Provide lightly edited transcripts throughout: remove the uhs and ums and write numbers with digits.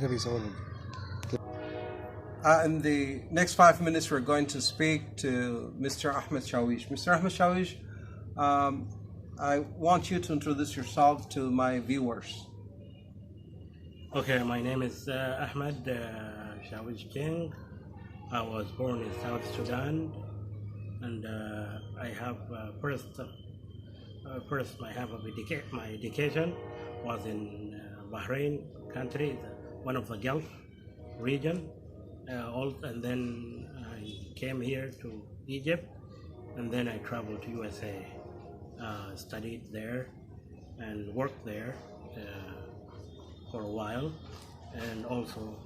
In the next 5 minutes, we're going to speak to Mr. Ahmed Shawish. Mr. Ahmed Shawish, I want you to introduce yourself to my viewers. Okay, my name is Ahmed Shawish King. I was born in South Sudan, and I have first I have my education was in Bahrain country, one of the Gulf region. And then I came here to Egypt, and then I traveled to USA, studied there and worked there for a while, and also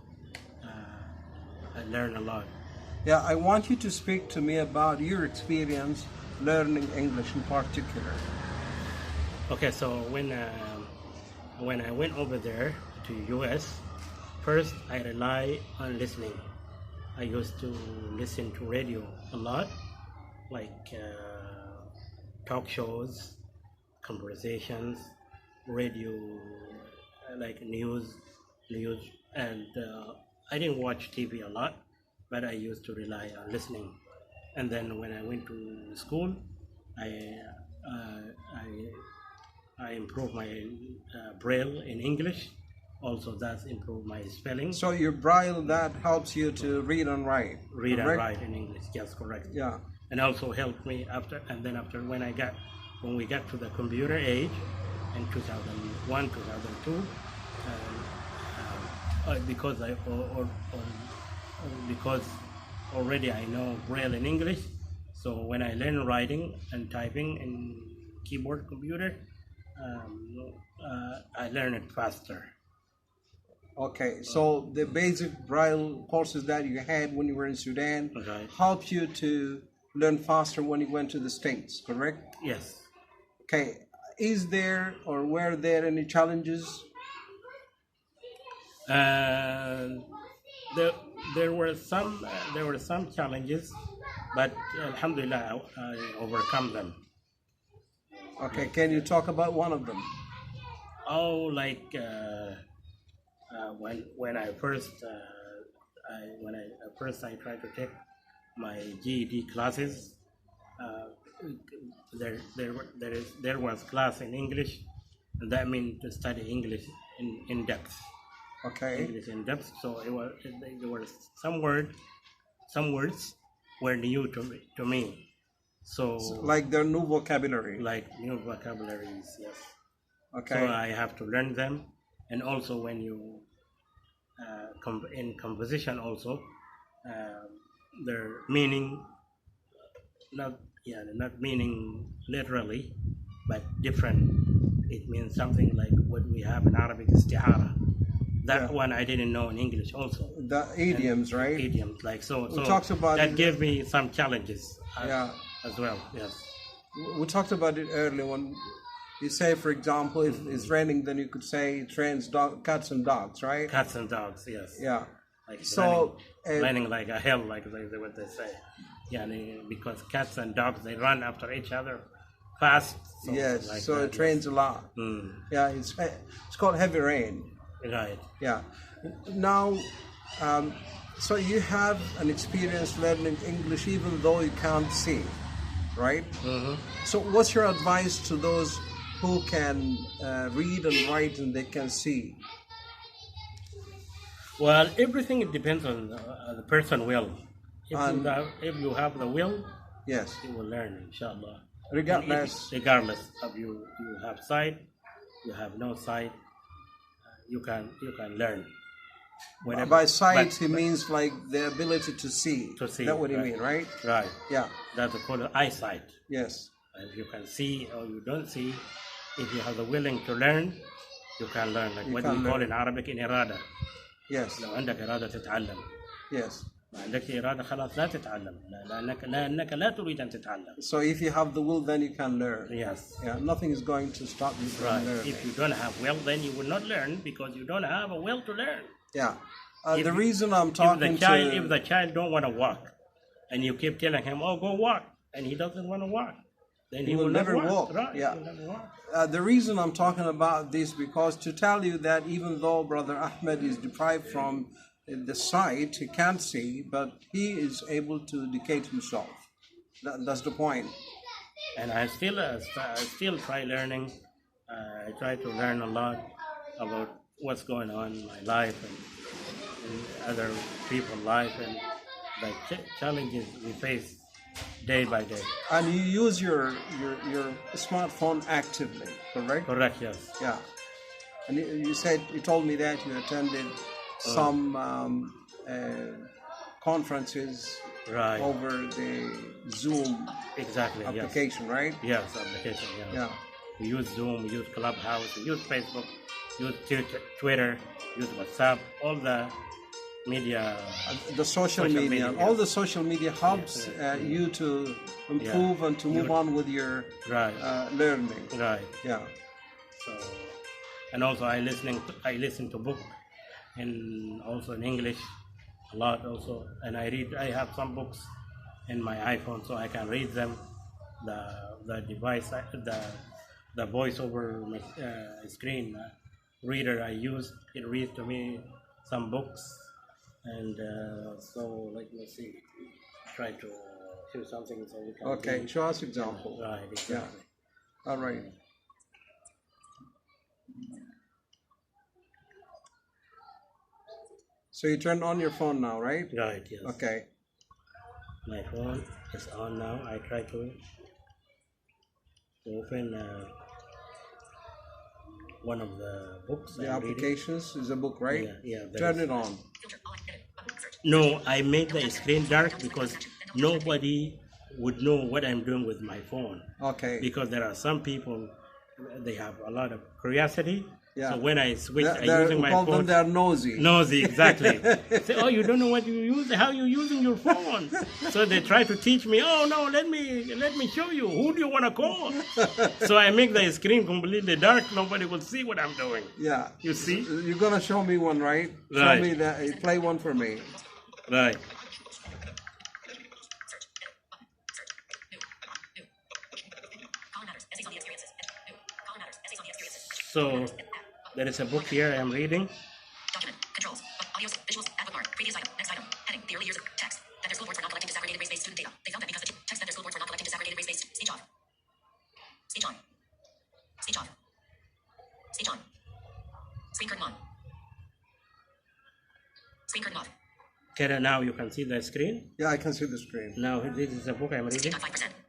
I learned a lot. Yeah, I want you to speak to me about your experience learning English in particular. Okay, so when I went over there to US, first I rely on listening. I used to listen to radio a lot, like talk shows, conversations, radio, like news, and I didn't watch TV a lot, but I used to rely on listening. And then when I went to school, I improved my Braille in English. Also, that's improved my spelling. So your Braille, that helps you to read and write. Read and write in English, yes, correct. Yeah. And also helped me after when we got to the computer age in 2001, 2002, because already I know Braille in English, so when I learn writing and typing in keyboard computer, I learn it faster. Okay, so the basic Braille courses that you had when you were in Sudan helped you to learn faster when you went to the States, correct? Yes. Okay, is there or were there any challenges? There were some challenges, but Alhamdulillah I overcome them. Okay, can you talk about one of them? Oh, like when I first I tried to take my GED classes, there was class in English, and that means to study English in depth. Okay. English in depth. So there were some words were new to me. So like their new vocabulary. Like new vocabularies, yes. Okay. So I have to learn them, and also when you in composition also, their meaning not meaning literally, but different. It means something like what we have in Arabic, isti'ara. That one I didn't know in English also. The idioms, right? Idioms, like so. We talked about that gave me some challenges. As well, yes. We talked about it earlier when you say, for example, if it's raining, then you could say it rains cats and dogs, right? Cats and dogs, yes. Yeah. Like so, raining like a hell, like what they say. Yeah, because cats and dogs, they run after each other fast. So yes, like so it rains a lot. Mm. Yeah, it's called heavy rain. Right. Yeah. Now, so you have an experience learning English even though you can't see, right? Mm-hmm. So what's your advice to those who can read and write and they can see? Well, everything depends on the person will. If you have the will, yes, you will learn, inshallah. Regardless of you have sight, you have no sight, you can learn. Whenever, by sight, he means like the ability to see. To see. That's what you mean, right? Right. Yeah. That's called eyesight. Yes. If you can see or you don't see, if you have the willing to learn, you can learn. Like what we call in Arabic in irada. Yes. لو عندك إرادة تتعلم. Yes. ما عندك إرادة خلاص لا تتعلم لأنك لا تريد أن تتعلم. So if you have the will, then you can learn. Yes. Yeah. Nothing is going to stop you from learning. If you don't have will, then you will not learn because you don't have a will to learn. Yeah. The reason I'm talking if the child don't want to walk, and you keep telling him, "Oh, go walk," and he doesn't want to walk, then he will never walk. Right, Yeah. he will never walk. The reason I'm talking about this because to tell you that even though Brother Ahmed is deprived from the sight, he can't see, but he is able to educate himself. That's the point. And I still try learning. I try to learn a lot about what's going on in my life and in other people's life and the challenges we face day by day. And you use your smartphone actively, correct? Correct, yes. Yeah. And you told me that you attended some conferences Right. over the Zoom Exactly, application, right? Yes, application, yeah. Yeah. We use Zoom, we use Clubhouse, we use Facebook, use Twitter, use WhatsApp, all the media. The social media. Yeah. All the social media helps you to improve and to move on with your learning. Right. Yeah. So, and also I listen to book, and also in English a lot also, and I have some books in my iPhone so I can read them. The device, the voice over my screen reader I use, it reads to me some books, and so let me see, try to show something so you can. Okay, show us example. Right. Exactly. Yeah. All right. So you turned on your phone now, right? Right. Yes. Okay. My phone is on now. I try to open one of the books. The I'm reading. applications is a book, right? Yeah. Turn it on. No, I make the screen dark because nobody would know what I'm doing with my phone. Okay. Because there are some people, they have a lot of curiosity. Yeah. So when I switch, I'm They're- using we my call them phone. they're nosy. Nosy, exactly. Say, oh, you don't know what you use, how you using your phone. So they try to teach me. Oh no, let me show you. Who do you want to call? So I make the screen completely dark. Nobody will see what I'm doing. Yeah. You see? You're gonna show me one, right? Right. Show me that. Play one for me. Right. So there is a book here I am reading. Document, controls, audio, visuals, add bookmark, previous item, next item, heading, the early years of text, that their school boards were not collecting disaggregated race-based student data. They found that because the text that their school boards were not collecting disaggregated race-based, speech off. Speech on. Speech off. Speech on. Screen curtain on. Screen curtain off. Okay, now you can see the screen. Yeah, I can see the screen. Now this is the book I'm reading. 5%.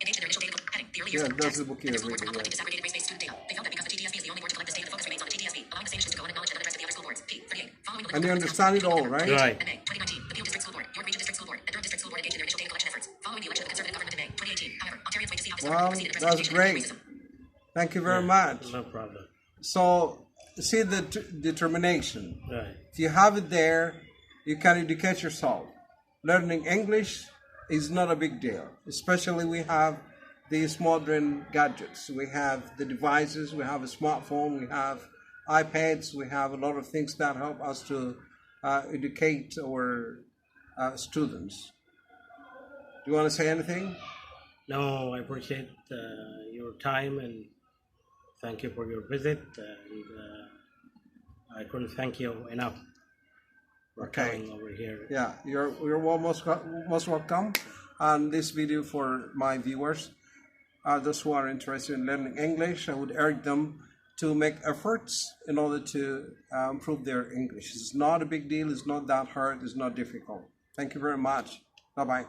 Engaged in their initial data heading, the early years Yeah, of that's text, the book that their you're school boards were not reading. collecting disaggregated race-based student data. They found that because the TTSB is the only board to collect this data, the focus remains on the TTSB, allowing the same issues to go unacknowledged and unaddressed at the other school boards. P. 38. Following the And you understand it all, right? Right. In May 2019, the Peel District School Board, York Region District School Board, and Durham District School Board engaged in their initial data collection efforts. Following the election of the Conservative government in May 2018, however, Ontario's way to see office Well, proceeded to address that's education and great. racism. Thank you very much. No problem. So, see the determination. Right. If you have it there, you can educate yourself. Learning English is not a big deal, especially we have these modern gadgets. We have the devices, we have a smartphone, we have iPads, we have a lot of things that help us to educate our students. Do you want to say anything? No, I appreciate your time and thank you for your visit. And I couldn't thank you enough for coming over here. Yeah, you're most welcome on this video for my viewers. Those who are interested in learning English, I would urge them to make efforts in order to improve their English. It's not a big deal. It's not that hard. It's not difficult. Thank you very much. Bye-bye.